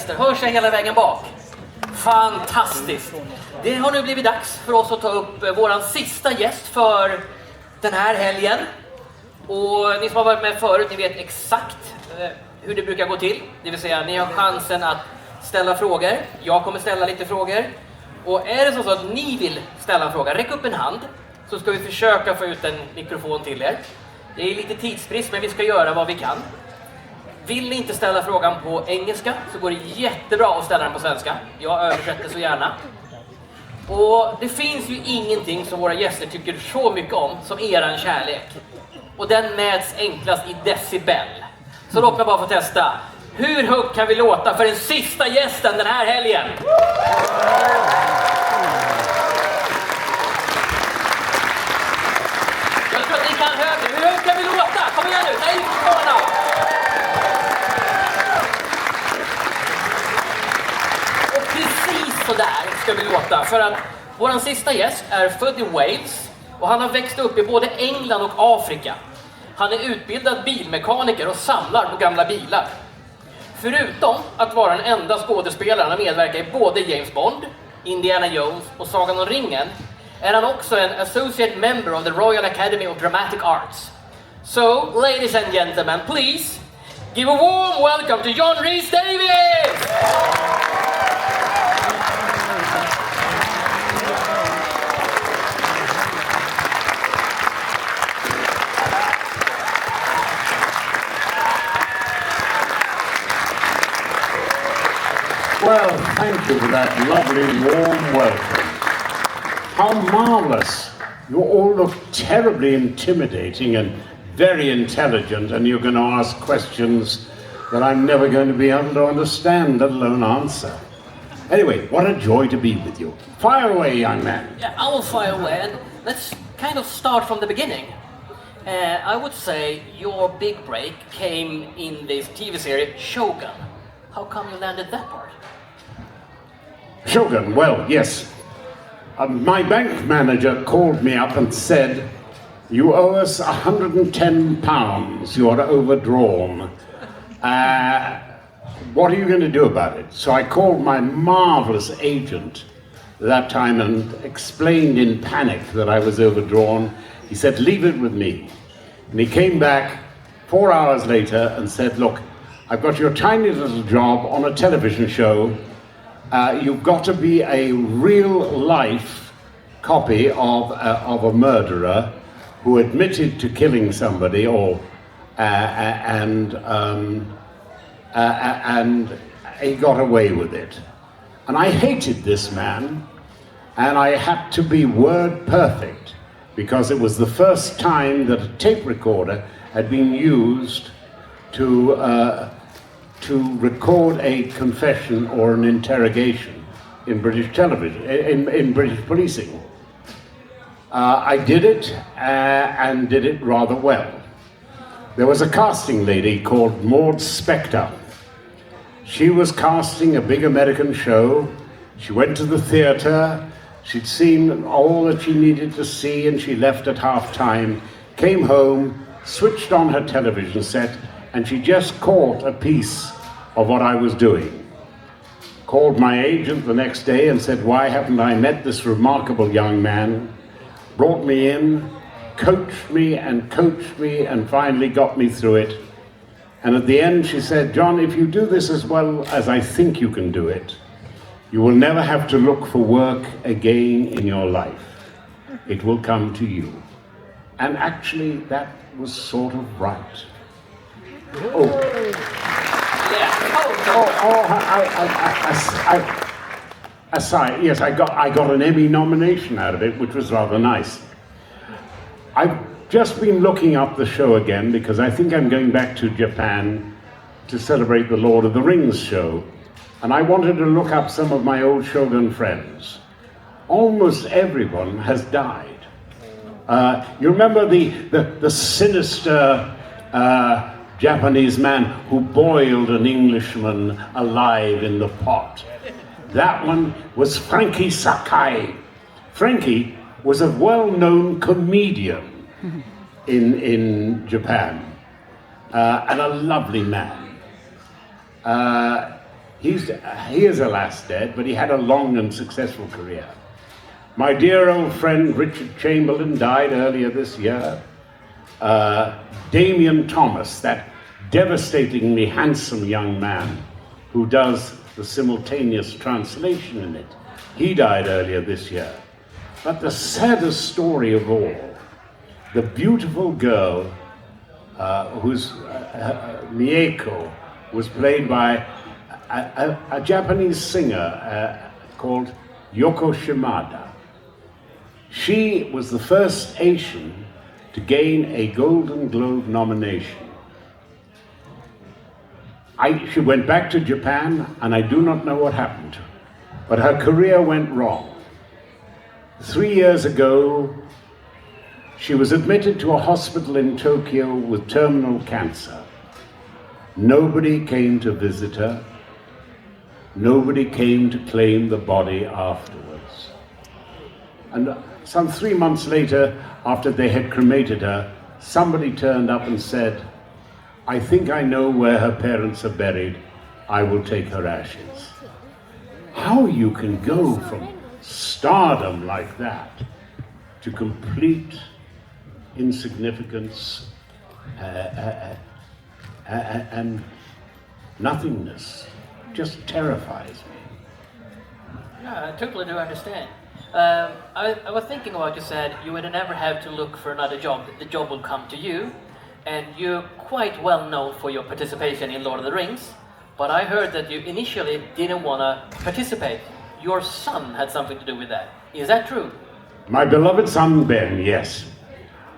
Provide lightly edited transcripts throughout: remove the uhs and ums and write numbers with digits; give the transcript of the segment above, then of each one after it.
gäster. Hörs jag hela vägen bak? Fantastiskt! Det har nu blivit dags för oss att ta upp våran sista gäst för den här helgen. Och ni som har varit med förut, ni vet exakt hur det brukar gå till. Det vill säga, ni har chansen att ställa frågor. Jag kommer ställa lite frågor. Och är det så att ni vill ställa en fråga, räck upp en hand. Så ska vi försöka få ut en mikrofon till er. Det är lite tidsbrist, men vi ska göra vad vi kan. Vill ni inte ställa frågan på engelska så går det jättebra att ställa den på svenska. Jag översätter så gärna. Och det finns ju ingenting som våra gäster tycker så mycket om som eran kärlek. Och den mäts enklast i decibel. Så låt mig bara få testa. Hur högt kan vi låta för den sista gästen den här helgen? Jag tror att ni kan högre. Hur högt kan vi låta? Kom igen nu, ta in mikrofonerna. Och precis så där ska vi låta. För att våran sista gäst är född i Wales. Och han har växt upp i både England och Afrika. Han är utbildad bilmekaniker och samlar på gamla bilar. Förutom att vara den enda skådespelaren att medverka i både James Bond, Indiana Jones och Sagan om ringen är han också en associate member of the Royal Academy of Dramatic Arts. So, ladies and gentlemen, please give a warm welcome to John Rhys-Davies! Well, thank you for that lovely warm welcome. How marvelous. You all look terribly intimidating and very intelligent, and you're going to ask questions that I'm never going to be able to understand, let alone answer. Anyway, what a joy to be with you. Fire away, young man. Yeah, I will fire away, and let's kind of start from the beginning. I would say your big break came in this TV series, Shogun. How come you landed that part? Shogun, well, yes. My bank manager called me up and said, you owe us £110, you are overdrawn. What are you going to do about it? So I called my marvelous agent that time and explained in panic that I was overdrawn. He said, leave it with me. And he came back 4 hours later and said, look, I've got your tiny little job on a television show. You've got to be a real-life copy of a murderer who admitted to killing somebody, and he got away with it. And I hated this man, and I had to be word perfect because it was the first time that a tape recorder had been used to record a confession or an interrogation in British television, in British policing. I did it and did it rather well. There was a casting lady called Maud Spector. She was casting a big American show. She went to the theatre. She'd seen all that she needed to see, and she left at half-time, came home, switched on her television set, and she just caught a piece of what I was doing. Called my agent the next day and said, why haven't I met this remarkable young man? Brought me in, coached me and finally got me through it. And at the end she said, John, if you do this as well as I think you can do it, you will never have to look for work again in your life. It will come to you. And actually that was sort of right. Aside, yes, I got an Emmy nomination out of it, which was rather nice. I've just been looking up the show again because I think I'm going back to Japan to celebrate the Lord of the Rings show, and I wanted to look up some of my old Shogun friends. Almost everyone has died. You remember the sinister Japanese man who boiled an Englishman alive in the pot? That one was Frankie Sakai. Frankie was a well-known comedian in Japan, and a lovely man. He is alas dead, but he had a long and successful career. My dear old friend Richard Chamberlain died earlier this year. Damien Thomas, that devastatingly handsome young man who does the simultaneous translation in it, he died earlier this year. But the saddest story of all, the beautiful girl whose Mieko was played by a Japanese singer called Yoko Shimada. She was the first Asian to gain a Golden Globe nomination. She went back to Japan, and I do not know what happened, but her career went wrong. 3 years ago, she was admitted to a hospital in Tokyo with terminal cancer. Nobody came to visit her. Nobody came to claim the body afterwards. And some 3 months later, after they had cremated her, somebody turned up and said, "I think I know where her parents are buried. I will take her ashes." How you can go from stardom like that to complete insignificance and nothingness just terrifies me. Yeah, I totally do understand. I was thinking about you said you would never have to look for another job. The job will come to you. And you're quite well known for your participation in Lord of the Rings. But I heard that you initially didn't want to participate. Your son had something to do with that. Is that true? My beloved son Ben, yes.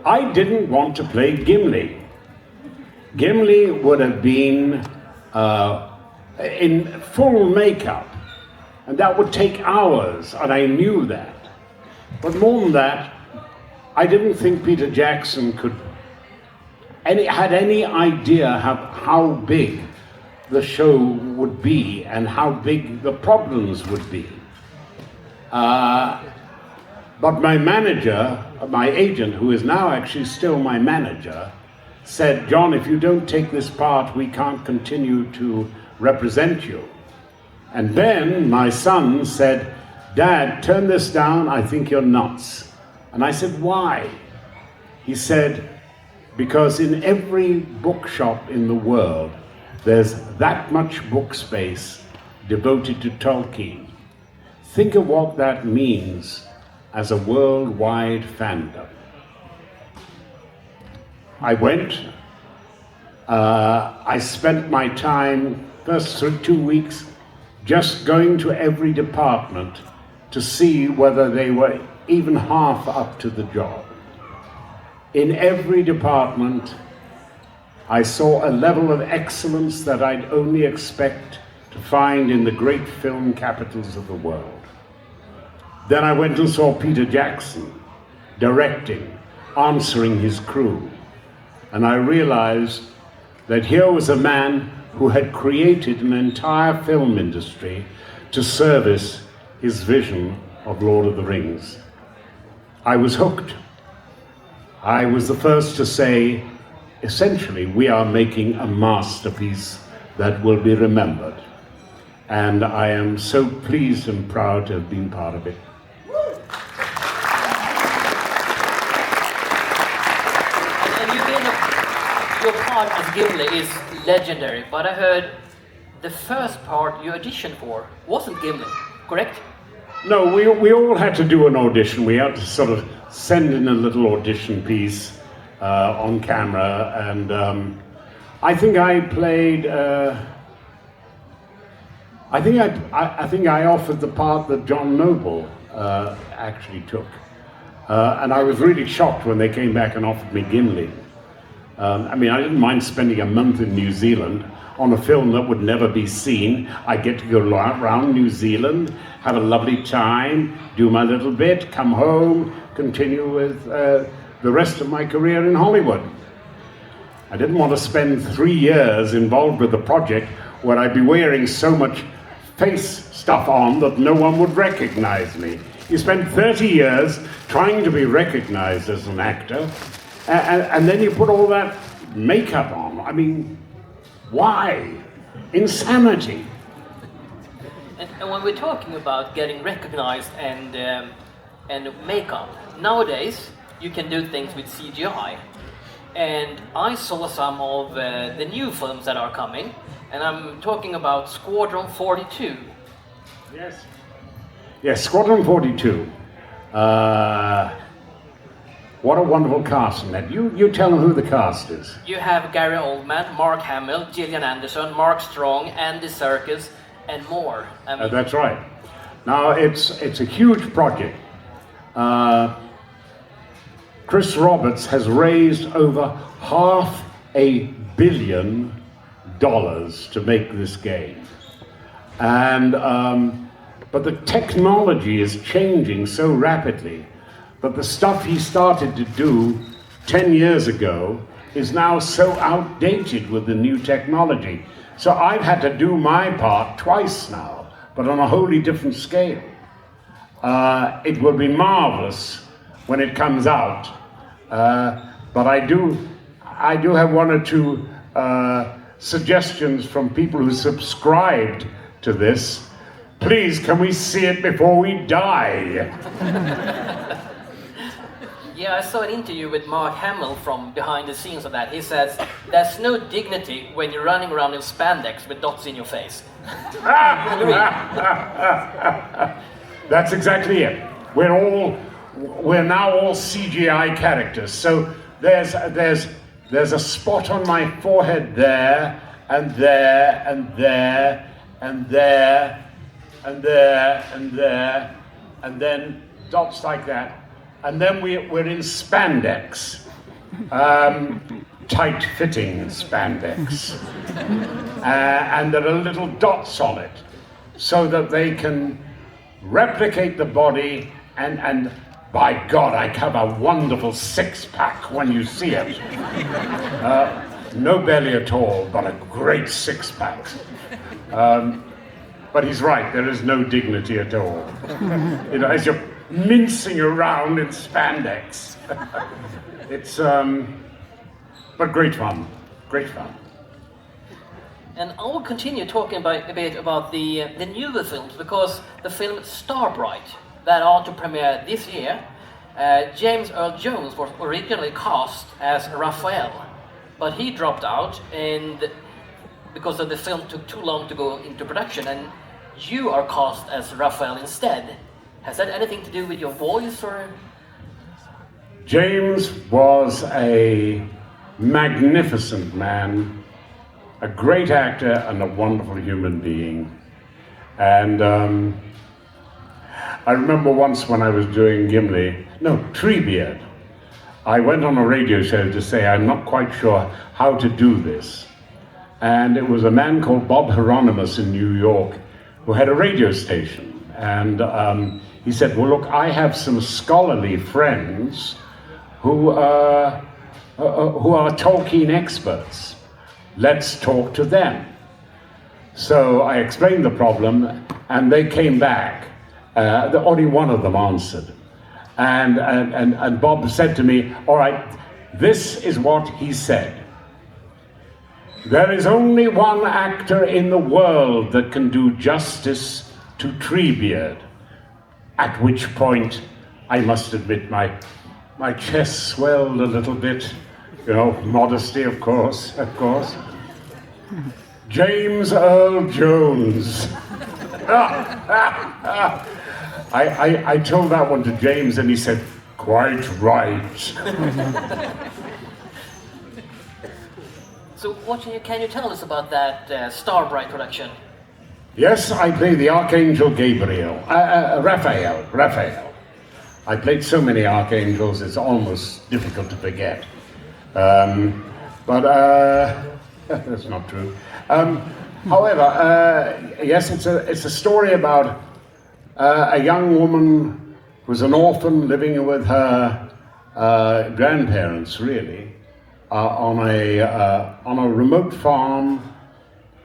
I didn't want to play Gimli. Gimli would have been in full makeup, and that would take hours, and I knew that. But more than that, I didn't think Peter Jackson had any idea how big the show would be and how big the problems would be. But my manager, my agent, who is now actually still my manager, said, "John, if you don't take this part, we can't continue to represent you." And then my son said, "Dad, turn this down, I think you're nuts." And I said, "Why?" He said, "Because in every bookshop in the world, there's that much book space devoted to Tolkien. Think of what that means as a worldwide fandom." I went. I spent my time, first 2 weeks, just going to every department to see whether they were even half up to the job. In every department, I saw a level of excellence that I'd only expect to find in the great film capitals of the world. Then I went and saw Peter Jackson directing, answering his crew, and I realized that here was a man who had created an entire film industry to service his vision of Lord of the Rings. I was hooked. I was the first to say, essentially, we are making a masterpiece that will be remembered. And I am so pleased and proud to have been part of it. And your part as Gimli is legendary, but I heard the first part you auditioned for wasn't Gimli, correct? No, we all had to do an audition. We had to sort of send in a little audition piece on camera, and I think I played. I think I offered the part that John Noble actually took, and I was really shocked when they came back and offered me Gimli. I mean, I didn't mind spending a month in New Zealand on a film that would never be seen. I get to go around New Zealand, have a lovely time, do my little bit, come home, continue with the rest of my career in Hollywood. I didn't want to spend 3 years involved with a project where I'd be wearing so much face stuff on that no one would recognize me. You spend 30 years trying to be recognized as an actor, and then you put all that makeup on. I mean, why? Insanity. And when we're talking about getting recognized and makeup, nowadays you can do things with CGI. And I saw some of the new films that are coming, and I'm talking about Squadron 42. Yes. Yes, Squadron 42. What a wonderful cast in that. You tell them who the cast is. You have Gary Oldman, Mark Hamill, Gillian Anderson, Mark Strong, Andy Serkis, and more. I mean, That's right. Now, it's a huge project. Chris Roberts has raised over $500 million to make this game. And, but the technology is changing so rapidly that the stuff he started to do 10 years ago is now so outdated with the new technology. So I've had to do my part twice now, but on a wholly different scale. It will be marvelous when it comes out, but I do have one or two suggestions from people who subscribed to this. Please, can we see it before we die? Yeah, I saw an interview with Mark Hamill from behind the scenes of that. He says, there's no dignity when you're running around in spandex with dots in your face. That's exactly it. We're now all CGI characters. So there's a spot on my forehead there, and there, and there, and there, and there, and there, and then dots like that. And then we're in spandex, tight-fitting spandex, and there are little dots on it, so that they can replicate the body, and by God, I have a wonderful six-pack when you see it. No belly at all, but a great six-pack. But he's right, there is no dignity at all. You know, as you're mincing around in spandex. It's, but great fun, great fun. And I will continue talking a bit about the newer films, because the film Starbright, that ought to premiere this year, James Earl Jones was originally cast as Raphael, but he dropped out because the film took too long to go into production, and you are cast as Raphael instead. Has that anything to do with your voice, or? James was a magnificent man, a great actor and a wonderful human being. And I remember once when I was doing Treebeard, I went on a radio show to say I'm not quite sure how to do this. And it was a man called Bob Hieronymus in New York who had a radio station. And he said, well, look, I have some scholarly friends who are Tolkien experts. Let's talk to them. So I explained the problem, and they came back. Only one of them answered. And Bob said to me, all right, this is what he said. There is only one actor in the world that can do justice to Treebeard. At which point, I must admit, my chest swelled a little bit. You know, modesty, of course. James Earl Jones. I told that one to James, and he said, quite right. So what can you tell us about that Starbright production? Yes, I play the Archangel Raphael. I played so many archangels, it's almost difficult to forget. But that's not true. However, yes, it's a story about a young woman who was an orphan living with her grandparents, really, on a remote farm,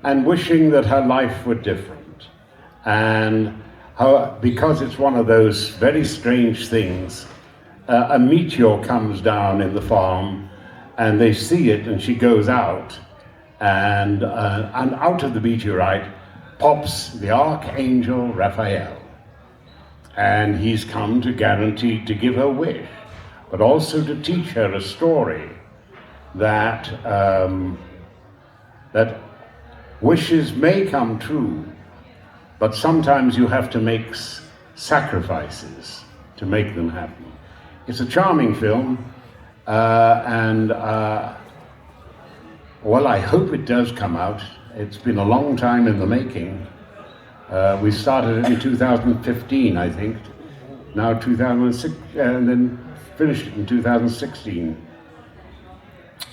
and wishing that her life were different. And because it's one of those very strange things, a meteor comes down in the farm, and they see it, and she goes out, and out of the meteorite pops the Archangel Raphael. And he's come to guarantee to give her wish, but also to teach her a story that that wishes may come true, but sometimes you have to make sacrifices to make them happen. It's a charming film, and well, I hope it does come out. It's been a long time in the making. We started it in 2015, I think. Now 2006, and then finished it in 2016.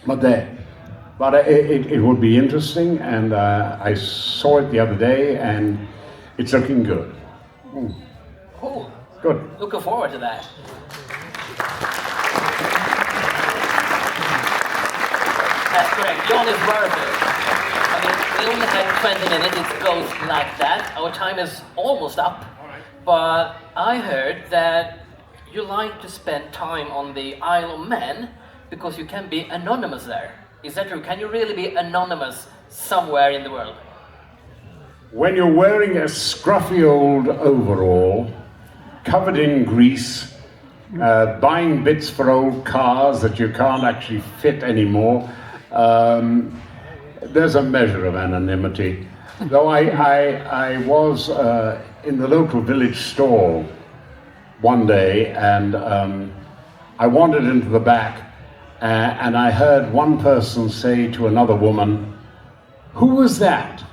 But it would be interesting, and I saw it the other day, and it's looking good. Cool. Good. Looking forward to that. That's correct. John is perfect. I mean, we only have 20 minutes. It goes like that. Our time is almost up. But I heard that you like to spend time on the Isle of Man because you can be anonymous there. Is that true? Can you really be anonymous somewhere in the world? When you're wearing a scruffy old overall, covered in grease, buying bits for old cars that you can't actually fit anymore, there's a measure of anonymity. Though I was in the local village store one day, and I wandered into the back, and I heard one person say to another woman, "Who was that?"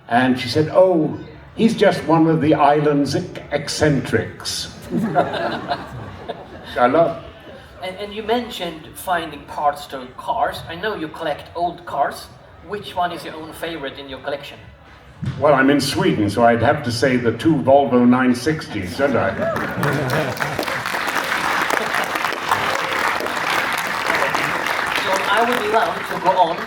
And she said, "Oh, he's just one of the island's eccentrics." I love. And you mentioned finding parts to cars. I know you collect old cars. Which one is your own favorite in your collection? Well, I'm in Sweden, so I'd have to say the two Volvo 960s, don't I? John, I would love to go on,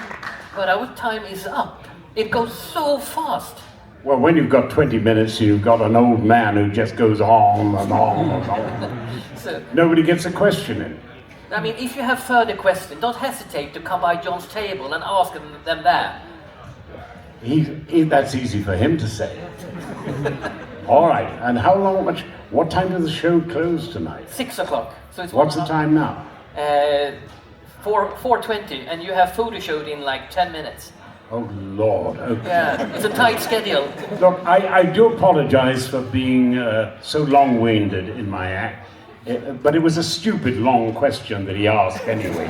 but our time is up. It goes so fast. Well, when you've got 20 minutes, you've got an old man who just goes on and on and on. So, Nobody gets a question in. I mean, if you have further questions, don't hesitate to come by John's table and ask them there. That's easy for him to say. All right, and what time does the show close tonight? 6 o'clock. So it's What's the time now? 4:20, and you have photo showed in like 10 minutes. Oh, Lord. Okay. Yeah, it's a tight schedule. Look, I do apologize for being so long-winded in my act, but it was a stupid long question that he asked anyway.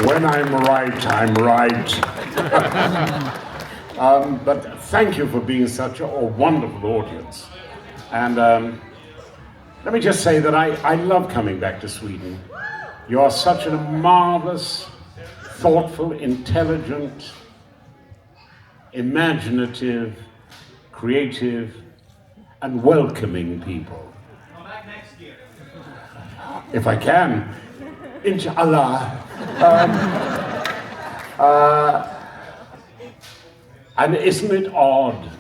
When I'm right, I'm right. But thank you for being such a wonderful audience. And let me just say that I love coming back to Sweden. You are such a marvelous, thoughtful, intelligent, imaginative, creative, and welcoming people. Come back next year. If I can, inshallah. And isn't it odd?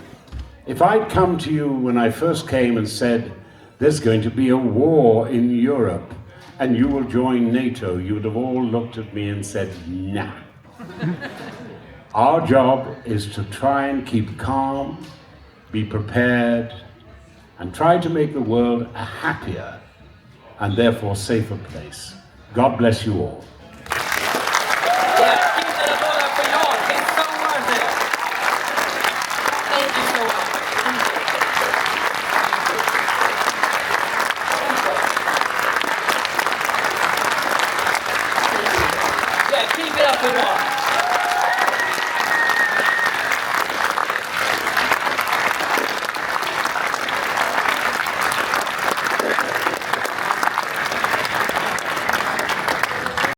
If I'd come to you when I first came and said, there's going to be a war in Europe and you will join NATO, you would have all looked at me and said, nah. Our job is to try and keep calm, be prepared, and try to make the world a happier and therefore safer place. God bless you all. Keep it up, everyone.